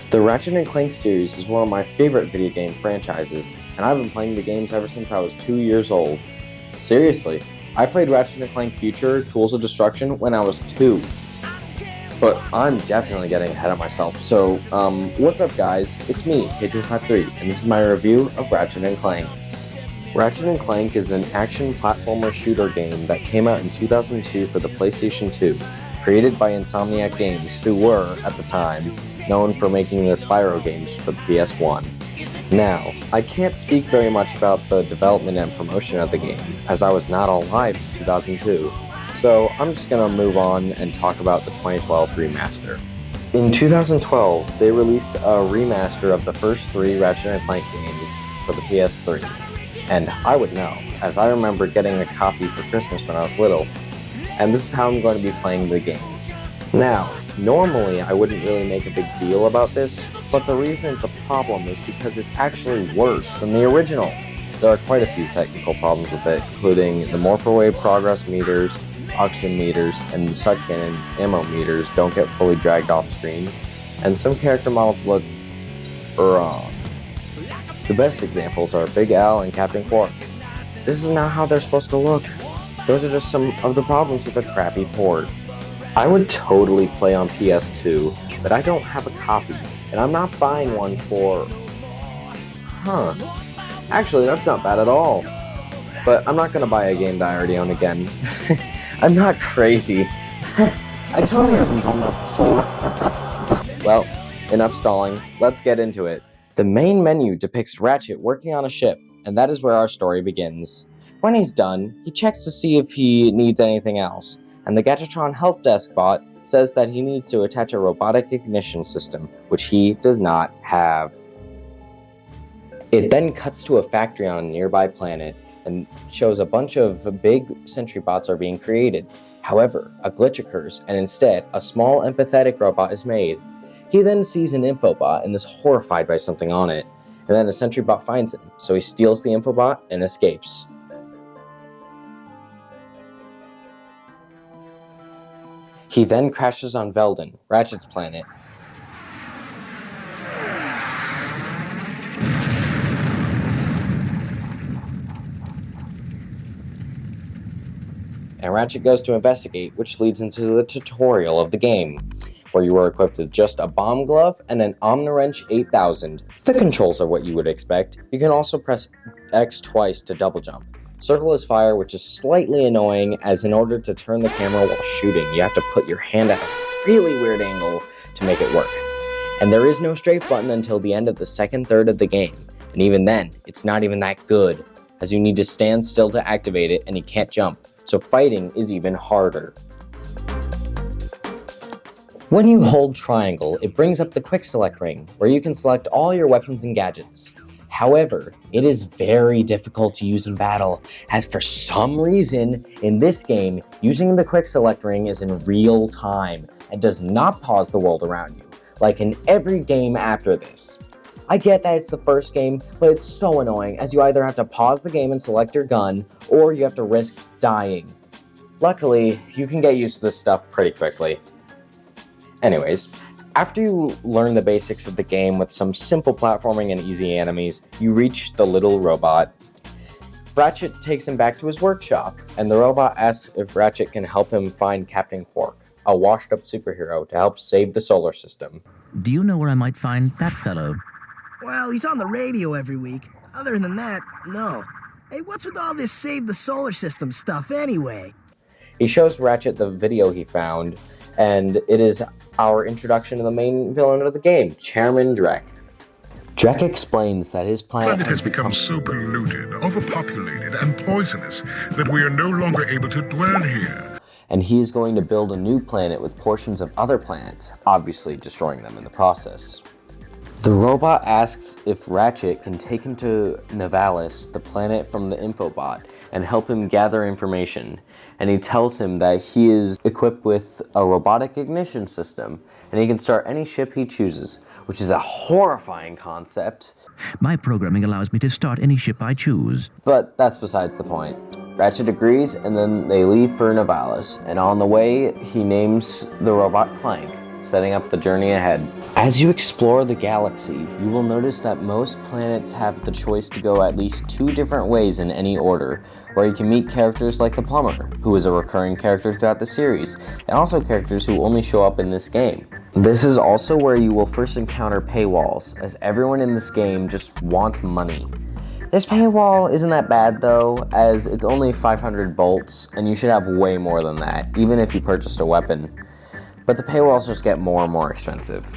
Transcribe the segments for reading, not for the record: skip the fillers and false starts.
The Ratchet & Clank series is one of my favorite video game franchises, and I've been playing the games ever since I was 2 years old. Seriously, I played Ratchet & Clank Future Tools of Destruction when I was 2. But I'm definitely getting ahead of myself, so, what's up guys, it's me, Hedgehog, and this is my review of Ratchet & Clank. Ratchet & Clank is an action platformer shooter game that came out in 2002 for the PlayStation 2, created by Insomniac Games, who were, at the time, known for making the Spyro games for the PS1. Now, I can't speak very much about the development and promotion of the game, as I was not alive in 2002, so I'm just gonna move on and talk about the 2012 remaster. In 2012, they released a remaster of the first 3 Ratchet & Clank games for the PS3. And I would know, as I remember getting a copy for Christmas when I was little, and this is how I'm going to be playing the game. Now, normally I wouldn't really make a big deal about this, but the reason it's a problem is because it's actually worse than the original. There are quite a few technical problems with it, including the morphowave progress meters, oxygen meters, and side cannon ammo meters don't get fully dragged off screen, and some character models look wrong. The best examples are Big Al and Captain Quark. This is not how they're supposed to look. Those are just some of the problems with a crappy port. I would totally play on PS2, but I don't have a copy, and I'm not buying one for... Actually, that's not bad at all. But I'm not gonna buy a game that I already own again. I'm not crazy. I totally haven't done that before. Well, enough stalling. Let's get into it. The main menu depicts Ratchet working on a ship, and that is where our story begins. When he's done, he checks to see if he needs anything else, and the Gadgetron help desk bot says that he needs to attach a robotic ignition system, which he does not have. It then cuts to a factory on a nearby planet, and shows a bunch of big sentry bots are being created. However, a glitch occurs, and instead, a small empathetic robot is made. He then sees an infobot and is horrified by something on it, and then a sentry bot finds him, so he steals the infobot and escapes. He then crashes on Veldin, Ratchet's planet. And Ratchet goes to investigate, which leads into the tutorial of the game, where you are equipped with just a bomb glove and an Omniwrench 8000. The controls are what you would expect. You can also press X twice to double jump. Circle is fire, which is slightly annoying, as in order to turn the camera while shooting, you have to put your hand at a really weird angle to make it work. And there is no strafe button until the end of the second third of the game, and even then, it's not even that good, as you need to stand still to activate it and you can't jump, so fighting is even harder. When you hold triangle, it brings up the quick select ring, where you can select all your weapons and gadgets. However, it is very difficult to use in battle, as for some reason, in this game, using the quick select ring is in real time, and does not pause the world around you, like in every game after this. I get that it's the first game, but it's so annoying, as you either have to pause the game and select your gun, or you have to risk dying. Luckily, you can get used to this stuff pretty quickly. Anyways, after you learn the basics of the game with some simple platforming and easy enemies, you reach the little robot. Ratchet takes him back to his workshop, and the robot asks if Ratchet can help him find Captain Quark, a washed-up superhero, to help save the solar system. Do you know where I might find that fellow? Well, he's on the radio every week. Other than that, no. Hey, what's with all this save the solar system stuff anyway? He shows Ratchet the video he found, and it is our introduction to the main villain of the game, Chairman Drek. Drek explains that his planet has become so polluted, overpopulated, and poisonous that we are no longer able to dwell here. And he is going to build a new planet with portions of other planets, obviously destroying them in the process. The robot asks if Ratchet can take him to Nivalis, the planet from the infobot, and help him gather information. And he tells him that he is equipped with a robotic ignition system, and he can start any ship he chooses, which is a horrifying concept. My programming allows me to start any ship I choose. But that's besides the point. Ratchet agrees, and then they leave for Nivalis, and on the way, he names the robot Clank, setting up the journey ahead. As you explore the galaxy, you will notice that most planets have the choice to go at least 2 different ways in any order, where you can meet characters like the Plumber, who is a recurring character throughout the series, and also characters who only show up in this game. This is also where you will first encounter paywalls, as everyone in this game just wants money. This paywall isn't that bad though, as it's only 500 bolts, and you should have way more than that, even if you purchased a weapon. But the paywalls just get more and more expensive.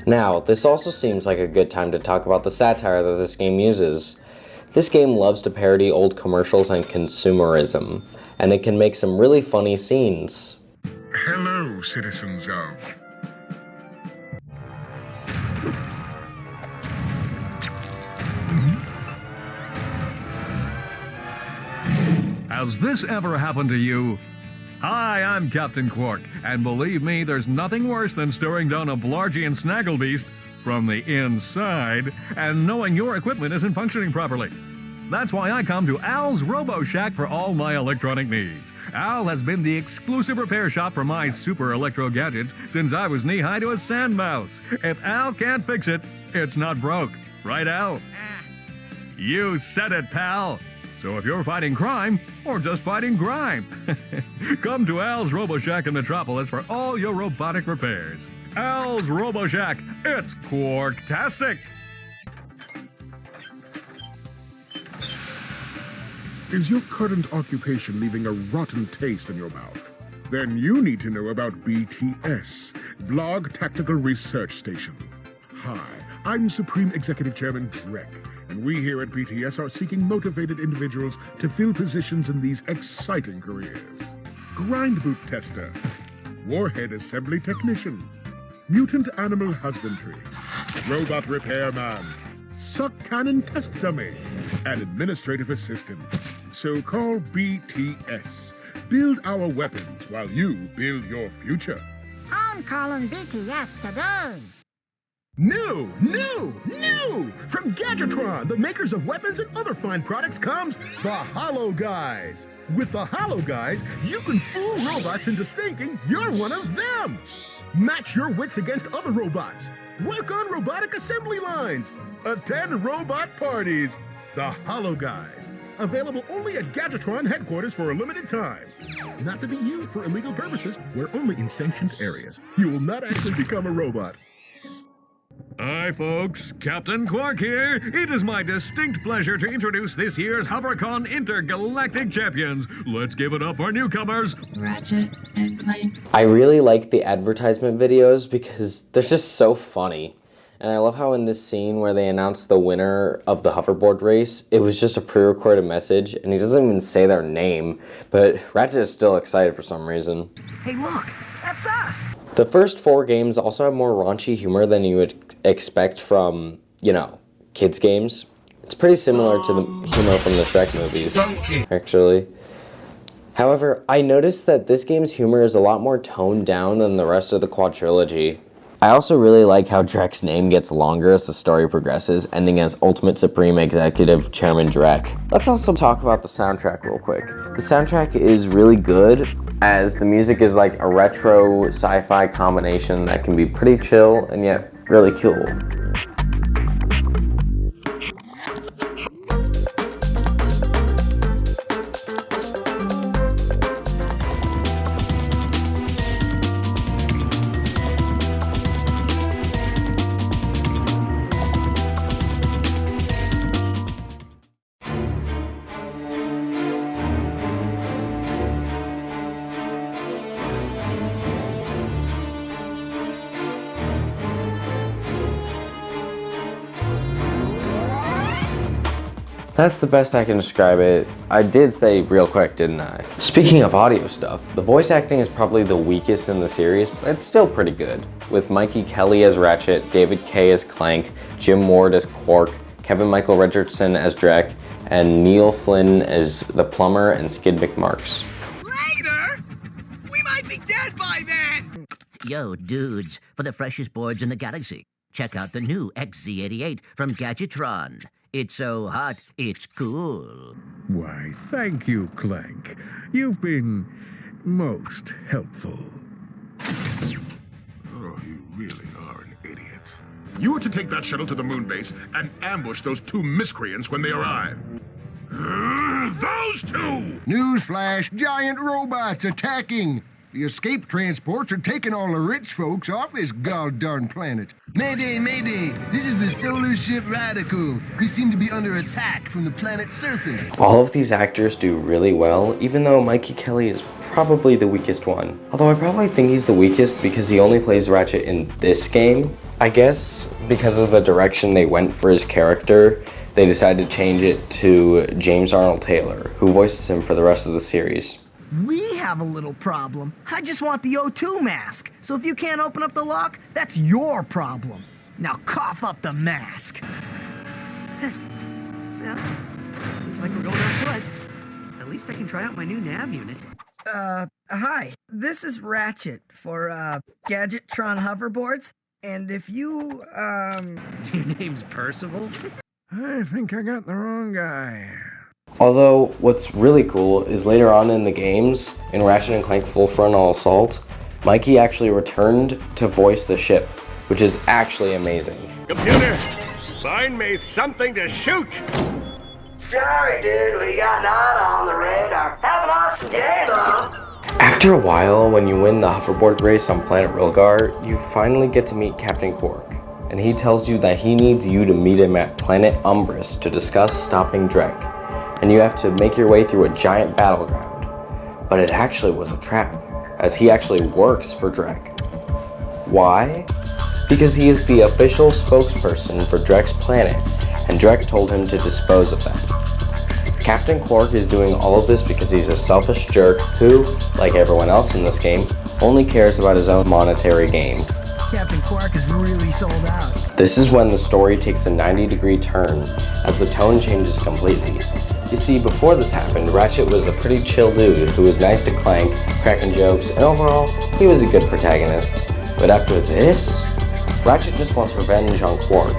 Now, this also seems like a good time to talk about the satire that this game uses. This game loves to parody old commercials and consumerism, and it can make some really funny scenes. Hello, citizens of... Has this ever happened to you? Hi, I'm Captain Quark, and believe me, there's nothing worse than staring down a Blargian snagglebeast from the inside and knowing your equipment isn't functioning properly. That's why I come to Al's Robo Shack for all my electronic needs. Al has been the exclusive repair shop for my super electro gadgets since I was knee-high to a sand mouse. If Al can't fix it, it's not broke. Right, Al? You said it, pal. So if you're fighting crime, or just fighting grime, come to Al's Robo Shack in Metropolis for all your robotic repairs. Al's Robo Shack, it's Quarktastic! Is your current occupation leaving a rotten taste in your mouth? Then you need to know about BTS, Blog Tactical Research Station. Hi, I'm Supreme Executive Chairman Drek, and we here at BTS are seeking motivated individuals to fill positions in these exciting careers. Grind boot tester, warhead assembly technician, mutant animal husbandry, robot repairman, suck cannon test dummy, and administrative assistant. So call BTS. Build our weapons while you build your future. I'm calling BTS today. New! From Gadgetron, the makers of weapons and other fine products, comes the Hollow Guys. With the Hollow Guys, you can fool robots into thinking you're one of them. Match your wits against other robots. Work on robotic assembly lines. Attend robot parties. The Hollow Guys. Available only at Gadgetron headquarters for a limited time. Not to be used for illegal purposes. We're only in sanctioned areas. You will not actually become a robot. Hi folks, Captain Quark here. It is my distinct pleasure to introduce this year's HoverCon Intergalactic Champions. Let's give it up for newcomers. Ratchet and Clank. I really like the advertisement videos because they're just so funny. And I love how in this scene where they announced the winner of the hoverboard race, it was just a pre-recorded message, and he doesn't even say their name, but Ratchet is still excited for some reason. Hey, look, that's us. The first 4 games also have more raunchy humor than you would expect from, kids games. It's pretty similar to the humor from the Shrek movies, actually. However, I noticed that this game's humor is a lot more toned down than the rest of the quadrilogy. I also really like how Drek's name gets longer as the story progresses, ending as Ultimate Supreme Executive Chairman Drek. Let's also talk about the soundtrack real quick. The soundtrack is really good, as the music is like a retro sci-fi combination that can be pretty chill and yet really cool. That's the best I can describe it. I did say real quick, didn't I? Speaking of audio stuff, the voice acting is probably the weakest in the series, but it's still pretty good. With Mikey Kelly as Ratchet, David Kay as Clank, Jim Ward as Quark, Kevin Michael Richardson as Drek, and Neil Flynn as the Plumber and Skid McMarks. Later? We might be dead by then! Yo, dudes, for the freshest boards in the galaxy, check out the new XZ88 from Gadgetron. It's so hot, it's cool. Why, thank you, Clank. You've been most helpful. You are to take that shuttle to the moon base and ambush those two miscreants when they arrive. Those two! Newsflash, giant robots attacking! The escape transports are taking all the rich folks off this god-darn planet. Mayday, mayday! This is the solar ship Radical. We seem to be under attack from the planet's surface. All of these actors do really well, even though Mikey Kelly is probably the weakest one. Although I probably think he's the weakest because he only plays Ratchet in this game. I guess because of the direction they went for his character, they decided to change it to James Arnold Taylor, who voices him for the rest of the series. We have a little problem. I just want the O2 mask. So if you can't open up the lock, that's your problem. Now cough up the mask. Well, looks like we're going on foot. At least I can try out my new nav unit. Hi. This is Ratchet for, Gadgetron hoverboards. And if you, Your name's Percival? I think I got the wrong guy. Although, what's really cool is later on in the games, in Ratchet & Clank Full Frontal Assault, Mikey actually returned to voice the ship, which is actually amazing. Computer, find me something to shoot! Sorry, dude, we got none on the radar. Have an awesome day, though. After a while, when you win the hoverboard race on Planet Rilgar, you finally get to meet Captain Quark, and he tells you that he needs you to meet him at Planet Umbris to discuss stopping Drek. And you have to make your way through a giant battleground. But it actually was a trap, as he actually works for Drek. Why? Because he is the official spokesperson for Drek's planet, and Drek told him to dispose of them. Captain Quark is doing all of this because he's a selfish jerk who, like everyone else in this game, only cares about his own monetary gain. Captain Quark is really sold out. This is when the story takes a 90-degree turn, as the tone changes completely. You see, before this happened, Ratchet was a pretty chill dude who was nice to Clank, cracking jokes, and overall, he was a good protagonist. But after this, Ratchet just wants revenge on Quark,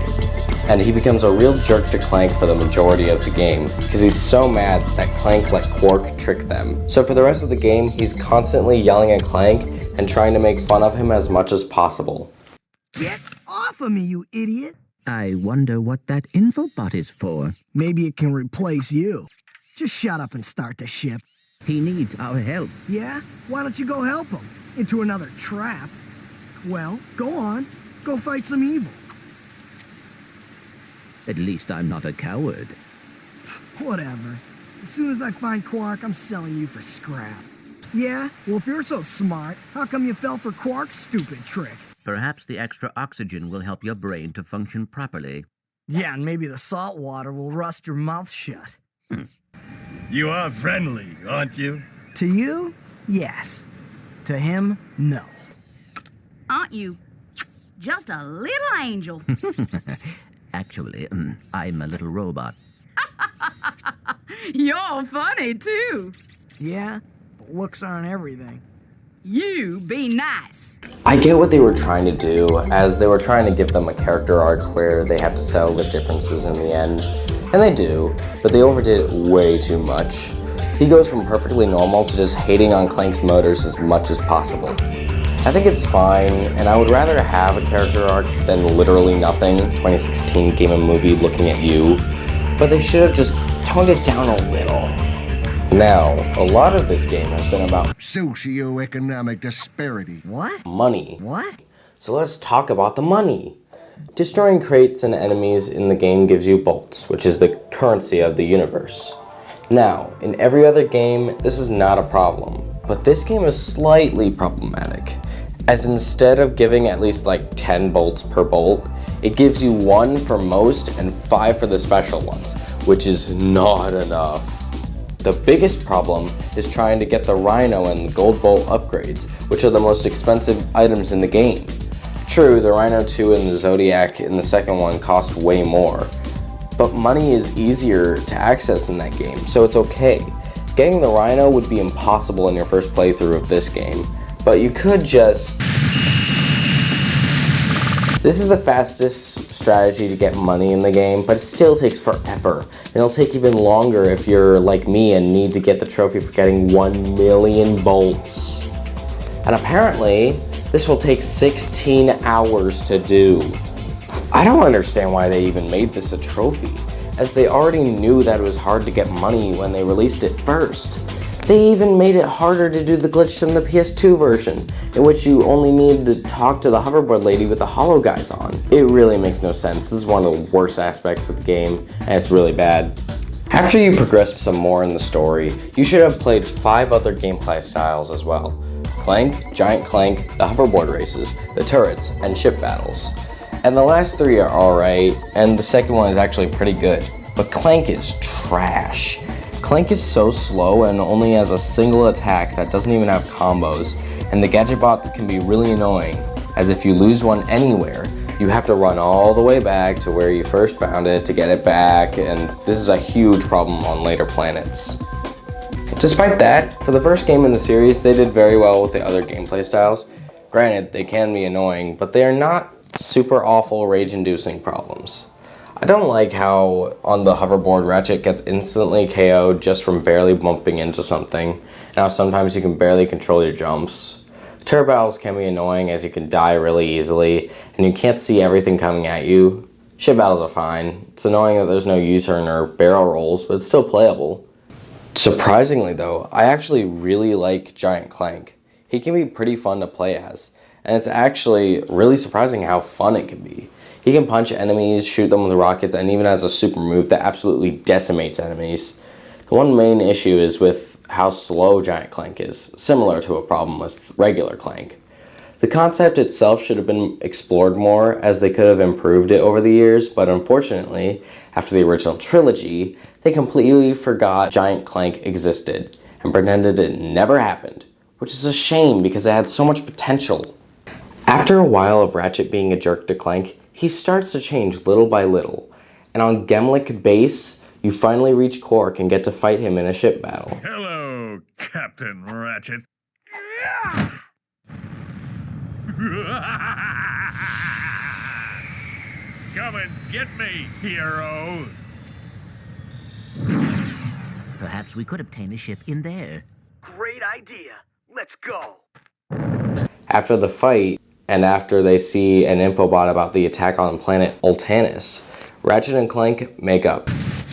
and he becomes a real jerk to Clank for the majority of the game, because he's so mad that Clank let Quark trick them. So for the rest of the game, he's constantly yelling at Clank and trying to make fun of him as much as possible. Get off of me, you idiot! I wonder what that infobot is for. Maybe it can replace you. Just shut up and start the ship. He needs our help. Yeah? Why don't you go help him? Into another trap? Well, go on. Go fight some evil. At least I'm not a coward. Whatever. As soon as I find Quark, I'm selling you for scrap. Yeah? Well, if you're so smart, how come you fell for Quark's stupid trick? Perhaps the extra oxygen will help your brain to function properly. Yeah, and maybe the salt water will rust your mouth shut. You are friendly, aren't you? To you, yes. To him, no. Aren't you just a little angel? Actually, I'm a little robot. You're funny, too. Yeah, but looks aren't everything. You be nice. I get what they were trying to do, as they were trying to give them a character arc where they have to settle the differences in the end. And they do, but they overdid it way too much. He goes from perfectly normal to just hating on Clank's motors as much as possible. I think it's fine, and I would rather have a character arc than literally nothing, 2016 Game & Movie looking at you, but they should have just toned it down a little. Now, a lot of this game has been about socioeconomic disparity. What? Money. What? So let's talk about the money. Destroying crates and enemies in the game gives you bolts, which is the currency of the universe. Now, in every other game, this is not a problem, but this game is slightly problematic, as instead of giving at least like 10 bolts per bolt, it gives you 1 for most and 5 for the special ones, which is not enough. The biggest problem is trying to get the Rhino and the Gold Bolt upgrades, which are the most expensive items in the game. True, the Rhino 2 and the Zodiac in the second one cost way more, but money is easier to access in that game, so it's okay. Getting the Rhino would be impossible in your first playthrough of this game, but you could just... This is the fastest strategy to get money in the game, but it still takes forever. And it'll take even longer if you're like me and need to get the trophy for getting 1 million bolts. And apparently, this will take 16 hours to do. I don't understand why they even made this a trophy, as they already knew that it was hard to get money when they released it first. They even made it harder to do the glitch than the PS2 version, in which you only need to talk to the hoverboard lady with the hollow guys on. It really makes no sense. This is one of the worst aspects of the game, and it's really bad. After you progress some more in the story, you should have played 5 other gameplay styles as well. Clank, Giant Clank, the hoverboard races, the turrets, and ship battles. And the last 3 are alright, and the second one is actually pretty good. But Clank is trash. Clank is so slow and only has a single attack that doesn't even have combos, and the gadget bots can be really annoying, as if you lose one anywhere, you have to run all the way back to where you first found it to get it back, and this is a huge problem on later planets. Despite that, for the first game in the series, they did very well with the other gameplay styles. Granted, they can be annoying, but they are not super awful rage-inducing problems. I don't like how on the hoverboard Ratchet gets instantly KO'd just from barely bumping into something. Now sometimes you can barely control your jumps. Turret battles can be annoying as you can die really easily and you can't see everything coming at you. Ship battles are fine. It's annoying that there's no U-turn or barrel rolls, but it's still playable. Surprisingly though, I actually really like Giant Clank. He can be pretty fun to play as, and it's actually really surprising how fun it can be. He can punch enemies, shoot them with rockets, and even has a super move that absolutely decimates enemies. The one main issue is with how slow Giant Clank is, similar to a problem with regular Clank. The concept itself should have been explored more, as they could have improved it over the years, but unfortunately, after the original trilogy, they completely forgot Giant Clank existed, and pretended it never happened, which is a shame because it had so much potential. After a while of Ratchet being a jerk to Clank, he starts to change little by little, and on Gemlick Base, you finally reach Quark and get to fight him in a ship battle. Hello, Captain Ratchet. Come and get me, hero. Perhaps we could obtain a ship in there. Great idea. Let's go. After the fight, and after they see an infobot about the attack on planet Ultanis, Ratchet and Clank make up.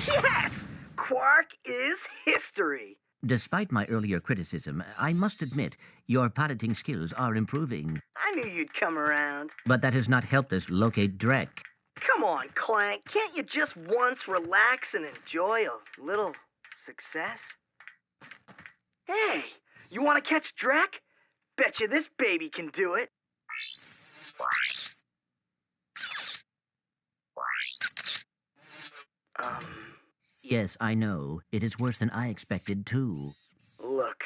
Yes! Quark is history. Despite my earlier criticism, I must admit, your piloting skills are improving. I knew you'd come around. But that has not helped us locate Drek. Come on, Clank. Can't you just once relax and enjoy a little success? Hey, you want to catch Drek? Betcha this baby can do it. Yes, I know. It is worse than I expected, too. Look,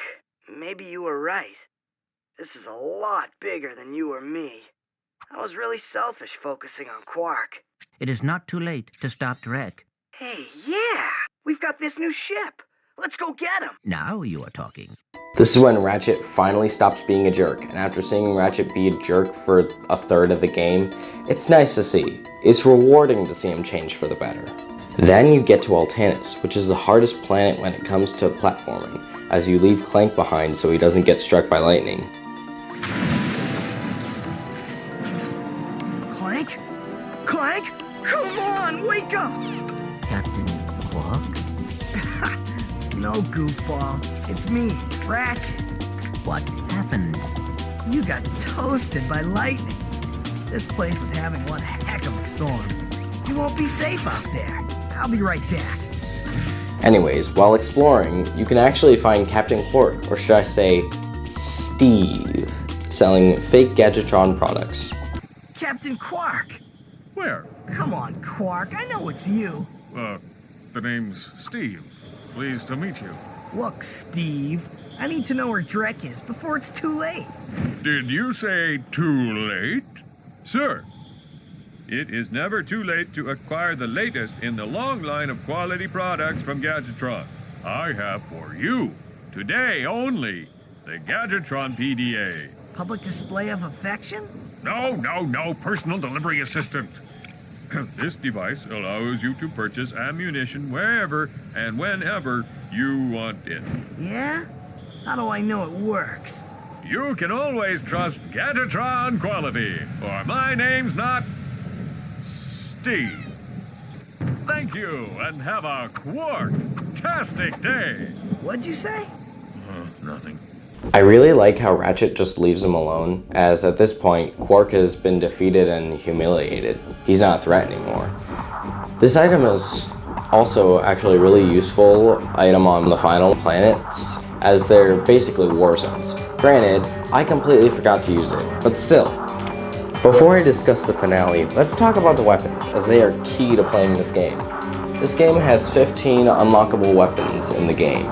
maybe you were right. This is a lot bigger than you or me. I was really selfish focusing on Quark. It is not too late to stop Drek. Hey, yeah! We've got this new ship. Let's go get him! Now you are talking. This is when Ratchet finally stops being a jerk, and after seeing Ratchet be a jerk for a third of the game, it's nice to see. It's rewarding to see him change for the better. Then you get to Ultanis, which is the hardest planet when it comes to platforming, as you leave Clank behind so he doesn't get struck by lightning. Clank? Clank? Come on, wake up! Captain Quark? No, goofball. It's me, Ratchet. What happened? You got toasted by lightning. This place is having one heck of a storm. You won't be safe out there. I'll be right back. Anyways, while exploring, you can actually find Captain Quark, or should I say, Steve, selling fake Gadgetron products. Captain Quark! Where? Come on, Quark. I know it's you. The name's Steve. Pleased to meet you. Look, Steve, I need to know where Drek is before it's too late. Did you say too late? Sir, it is never too late to acquire the latest in the long line of quality products from Gadgetron. I have for you, today only, the Gadgetron PDA. Public display of affection? No, personal delivery assistant. This device allows you to purchase ammunition wherever and whenever you want it. Yeah? How do I know it works? You can always trust Gadgetron quality, or my name's not Steve. Thank you, and have a quark-tastic day. What'd you say? Nothing. I really like how Ratchet just leaves him alone, as at this point, Quark has been defeated and humiliated. He's not a threat anymore. This item is also actually a really useful item on the final planets, as they're basically war zones. Granted, I completely forgot to use it, but still. Before I discuss the finale, let's talk about the weapons, as they are key to playing this game. This game has 15 unlockable weapons in the game,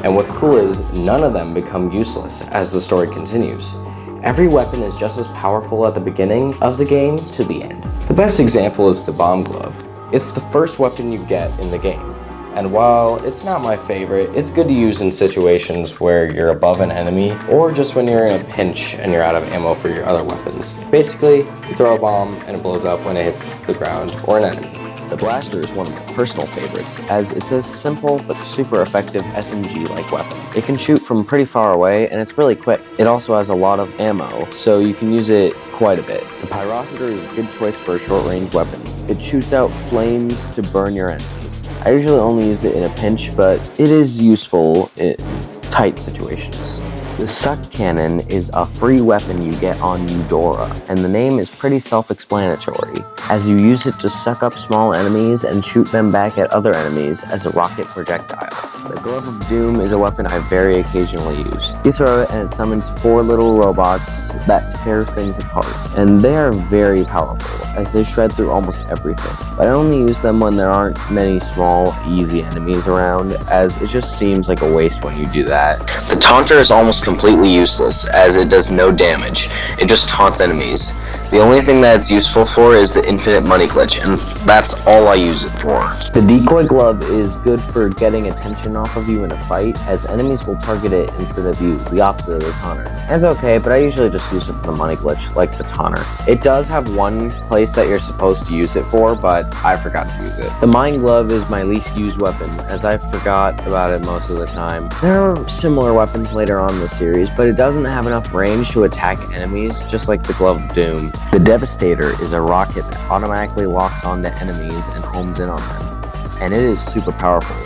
and what's cool is none of them become useless as the story continues. Every weapon is just as powerful at the beginning of the game to the end. The best example is the bomb glove. It's the first weapon you get in the game. And while it's not my favorite, it's good to use in situations where you're above an enemy, or just when you're in a pinch and you're out of ammo for your other weapons. Basically, you throw a bomb and it blows up when it hits the ground or an enemy. The blaster is one of my personal favorites, as it's a simple but super effective SMG-like weapon. It can shoot from pretty far away, and it's really quick. It also has a lot of ammo, so you can use it quite a bit. The Pyrocitor is a good choice for a short-range weapon. It shoots out flames to burn your enemies. I usually only use it in a pinch, but it is useful in tight situations. The Suck Cannon is a free weapon you get on Eudora, and the name is pretty self-explanatory, as you use it to suck up small enemies and shoot them back at other enemies as a rocket projectile. The Glove of Doom is a weapon I very occasionally use. You throw it and it summons 4 little robots that tear things apart, and they are very powerful, as they shred through almost everything. But I only use them when there aren't many small, easy enemies around, as it just seems like a waste when you do that. The Taunter is almost completely useless, as it does no damage. It just taunts enemies. The only thing that it's useful for is the infinite money glitch, and that's all I use it for. The Decoy Glove is good for getting attention off of you in a fight, as enemies will target it instead of you, the opposite of the Taunter. And it's okay, but I usually just use it for the money glitch, like the Taunter. It does have one place that you're supposed to use it for, but I forgot to use it. The Mind Glove is my least used weapon, as I forgot about it most of the time. There are similar weapons later on in the series, but it doesn't have enough range to attack enemies, just like the Glove of Doom. The Devastator is a rocket that automatically locks onto enemies and homes in on them, and it is super powerful.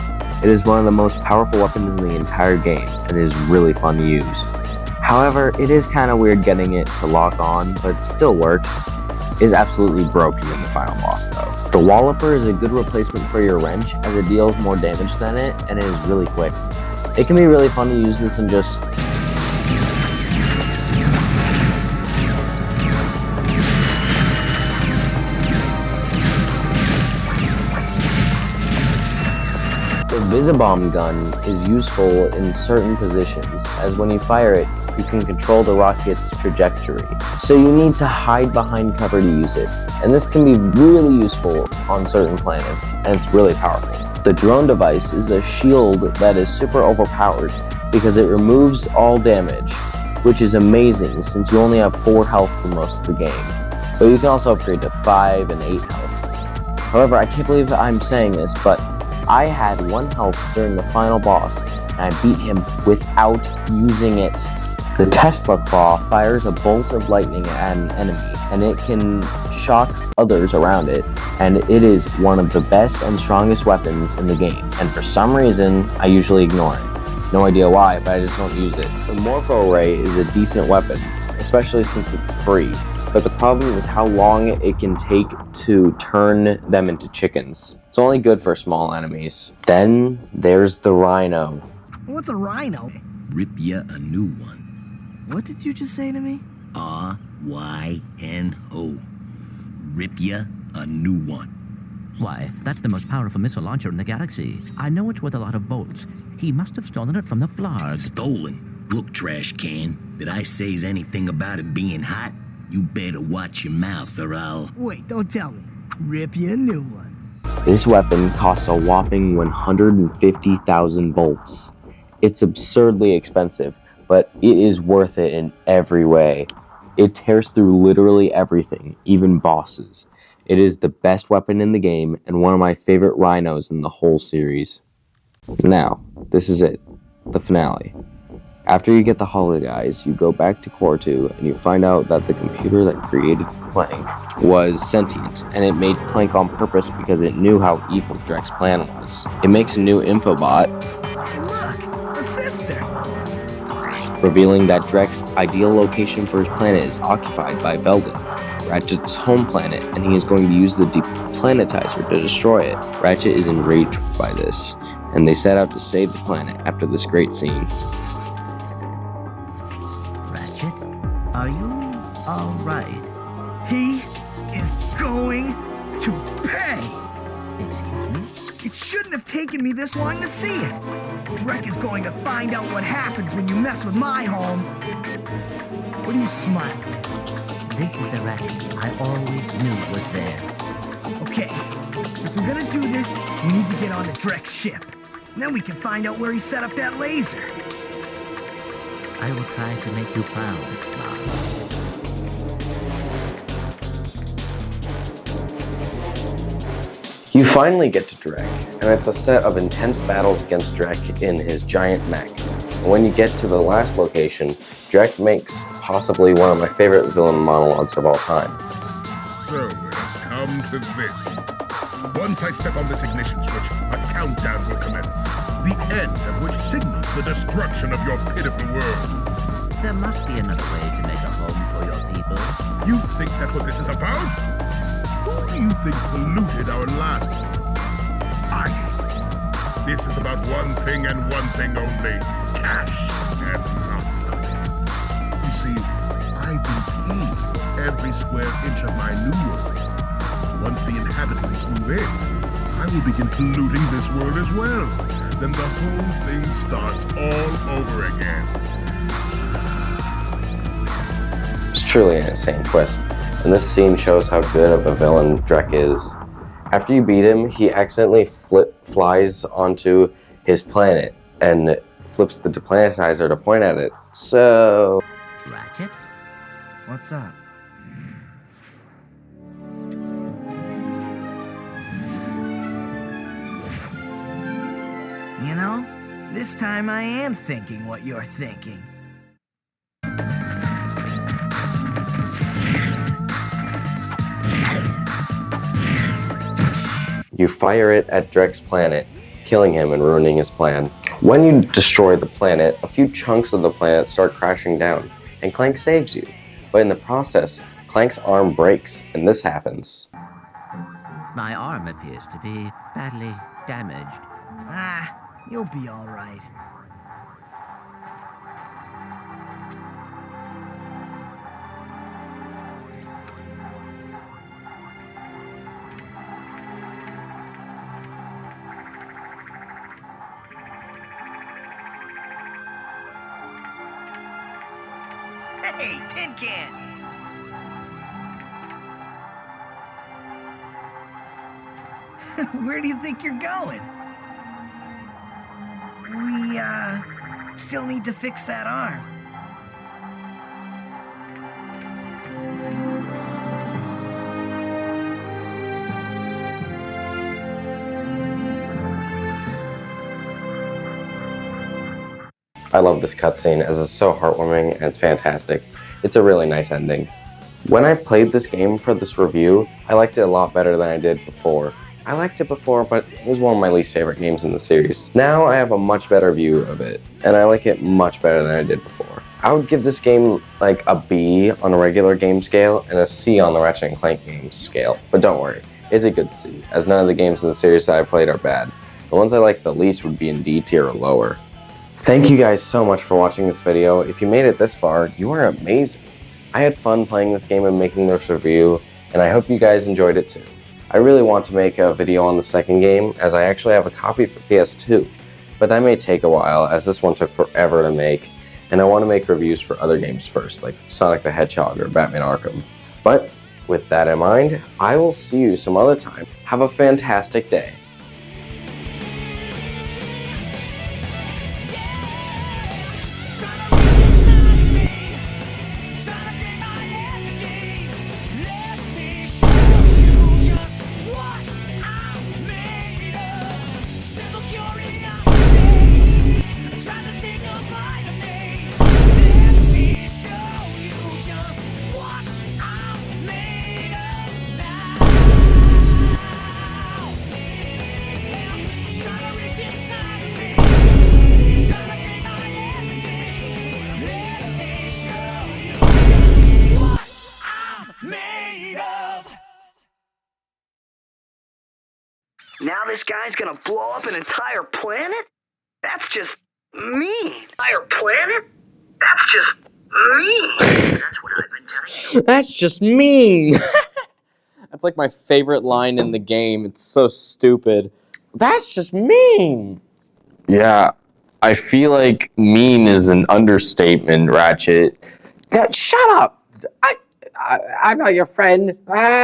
It is one of the most powerful weapons in the entire game, and it is really fun to use. However, it is kind of weird getting it to lock on, but it still works. It is absolutely broken in the final boss though. The Walloper is a good replacement for your wrench, as it deals more damage than it, and it is really quick. It can be really fun to use this and just The Visibomb gun is useful in certain positions, as when you fire it, you can control the rocket's trajectory. So you need to hide behind cover to use it, and this can be really useful on certain planets, and it's really powerful. The Drone Device is a shield that is super overpowered because it removes all damage, which is amazing since you only have 4 health for most of the game, but you can also upgrade to 5 and 8 health. However, I can't believe I'm saying this, but I had 1 health during the final boss, and I beat him without using it. The Tesla Claw fires a bolt of lightning at an enemy, and it can shock others around it, and it is one of the best and strongest weapons in the game, and for some reason, I usually ignore it. No idea why, but I just don't use it. The Morpho Ray is a decent weapon, especially since it's free, but the problem is how long it can take to turn them into chickens. It's only good for small enemies. Then there's the Rhino. What's a rhino? Rip ya a new one. What did you just say to me? R-Y-N-O. Rip ya a new one. Why, that's the most powerful missile launcher in the galaxy. I know it's worth a lot of bolts. He must have stolen it from the Blarg. Stolen? Look, trash can. Did I say anything about it being hot? You better watch your mouth or I'll... Wait, don't tell me. Rip you a new one. This weapon costs a whopping 150,000 bolts. It's absurdly expensive, but it is worth it in every way. It tears through literally everything, even bosses. It is the best weapon in the game and one of my favorite rhinos in the whole series. Now, this is it, the finale. After you get the Hollow Guys, you go back to Core 2 and you find out that the computer that created Clank was sentient, and it made Clank on purpose because it knew how evil Drek's plan was. It makes a new infobot, Look, a sister. revealing that Drek's ideal location for his planet is occupied by Veldin, Ratchet's home planet, and he is going to use the deplanetizer to destroy it. Ratchet is enraged by this, and they set out to save the planet after this great scene. Ratchet, are you all right? He is going to pay. Excuse me? It shouldn't have taken me this long to see it. Drek is going to find out what happens when you mess with my home. What are you smiling? This is the Ratchet I always knew was there. Okay, if we're gonna do this, we need to get on the Drek's ship. And then we can find out where he set up that laser. I will try to make you proud, Mom. You finally get to Drek, and it's a set of intense battles against Drek in his giant mech. And when you get to the last location, Drek makes possibly one of my favorite villain monologues of all time. So it has come to this. Once I step on this ignition switch, a countdown will commence. The end of which signals the destruction of your pitiful world. There must be another way to make a home for your people. You think that's what this is about? Who do you think polluted our last world? I. This is about one thing and one thing only. Cash and not something. You see, I've been paid for every square inch of my new world. Once the inhabitants move in, I will begin polluting this world as well. Then the whole thing starts all over again. It's truly an insane twist, and this scene shows how good of a villain Drek is. After you beat him, he accidentally flies onto his planet and flips the deplanetizer to point at it. So... Ratchet? What's up? You know, this time I am thinking what you're thinking. You fire it at Drek's planet, killing him and ruining his plan. When you destroy the planet, a few chunks of the planet start crashing down, and Clank saves you. But in the process, Clank's arm breaks, and this happens. My arm appears to be badly damaged. Ah, you'll be all right. Hey, tin can! Where do you think you're going? We, still need to fix that arm. I love this cutscene as it's so heartwarming and it's fantastic. It's a really nice ending. When I played this game for this review, I liked it a lot better than I did before. I liked it before, but it was one of my least favorite games in the series. Now I have a much better view of it, and I like it much better than I did before. I would give this game like a B on a regular game scale and a C on the Ratchet & Clank game scale. But don't worry, it's a good C, as none of the games in the series that I played are bad. The ones I like the least would be in D tier or lower. Thank you guys so much for watching this video. If you made it this far, you are amazing. I had fun playing this game and making this review, and I hope you guys enjoyed it too. I really want to make a video on the second game, as I actually have a copy for PS2, but that may take a while as this one took forever to make, and I want to make reviews for other games first, like Sonic the Hedgehog or Batman Arkham. But with that in mind, I will see you some other time. Have a fantastic day. Trying to take a bite of me. Now this guy's gonna blow up an entire planet? That's just mean. Entire planet? That's just mean. That's what I've been telling you. That's just mean. That's like my favorite line in the game. It's so stupid. That's just mean. Yeah, I feel like mean is an understatement, Ratchet. Shut up. I'm not your friend.